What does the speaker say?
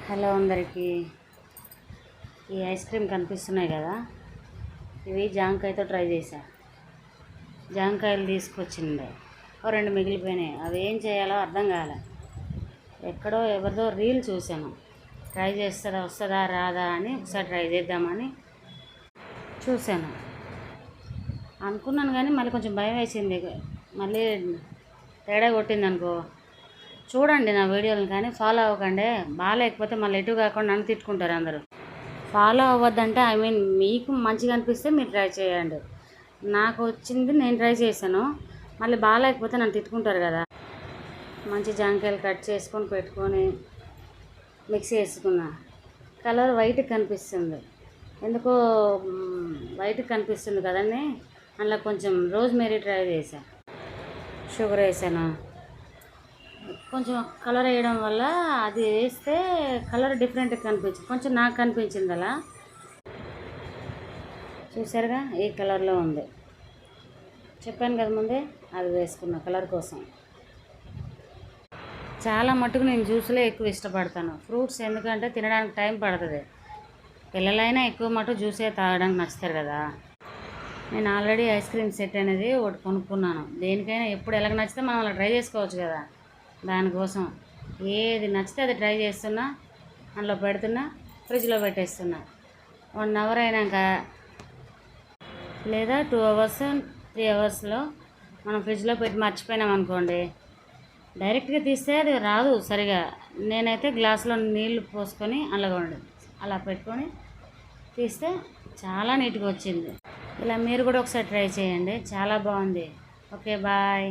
Hello అందరికీ. ఈ ice cream కనిపిస్తున్నాయి కదా, ఇవి జాంకాయతో ట్రై చేశా. జాంకాయలు తీసుకొచ్చిండే రెండు మిగిలిపోయినాయి. అవి ఏం చేయాలో అర్థం కాలే. ఎక్కడో ఎవరిదో రీల్ చూశాను, ట్రై చేస్తుందా వస్తుందా రాదా అని ఒకసారి ట్రై చేద్దామని చూశాను. అనుకున్నాను కానీ మళ్ళీ కొంచెం భయం వేసింది. మళ్ళీ తేడా కొట్టింది అనుకో. చూడండి నా వీడియోలు, కానీ ఫాలో అవ్వకండి. బాగాలేకపోతే మళ్ళీ ఎటు కాకుండా నన్ను తిట్టుకుంటారు అందరూ. ఫాలో అవ్వద్దంటే మీకు మంచిగా అనిపిస్తే మీరు ట్రై చేయండి. నాకు వచ్చింది నేను ట్రై చేశాను. మళ్ళీ బాగాలేకపోతే నన్ను తిట్టుకుంటారు కదా. మంచి జాంకాయలు కట్ చేసుకొని పెట్టుకొని మిక్సీ వేసుకున్నా. కలర్ వైట్ కనిపిస్తుంది, ఎందుకో వైట్ కనిపిస్తుంది కదండి. అందులో కొంచెం రోజ్మేరీ ట్రై చేశా, షుగర్ వేసాను. కొంచెం కలర్ వేయడం వల్ల అది వేస్తే కలర్ డిఫరెంట్గా కనిపించింది. కొంచెం నాకు కనిపించింది అలా. చూసారుగా ఈ కలర్లో ఉంది. చెప్పాను కదా ముందే, అది వేసుకున్న కలర్ కోసం. చాలా మట్టుకు నేను జ్యూస్లే ఎక్కువ ఇష్టపడతాను. ఫ్రూట్స్ ఎందుకంటే తినడానికి టైం పడుతుంది. పిల్లలైనా ఎక్కువ మటుకు జ్యూసే తాగడానికి నచ్చుతారు కదా. నేను ఆల్రెడీ ఐస్ క్రీమ్ సెట్ అనేది ఒకటి కొనుక్కున్నాను. దేనికైనా ఎప్పుడు ఎలాగ నచ్చితే మనం అలా ట్రై చేసుకోవచ్చు కదా. దానికోసం ఏది నచ్చితే అది ట్రై చేస్తున్నా, అందులో పెడుతున్నా, ఫ్రిడ్జ్లో పెట్టేస్తున్నా. 1 అవర్ అయినాక లేదా 2 అవర్స్ 3 అవర్స్లో మనం ఫ్రిడ్జ్లో పెట్టి మర్చిపోయినాం అనుకోండి, డైరెక్ట్గా తీస్తే అది రాదు సరిగా. నేనైతే గ్లాసులో నీళ్లు పోసుకొని అలా పెట్టుకొని తీస్తే చాలా నీట్గా వచ్చింది. ఇలా మీరు కూడా ఒకసారి ట్రై చేయండి, చాలా బాగుంది. Okay, bye.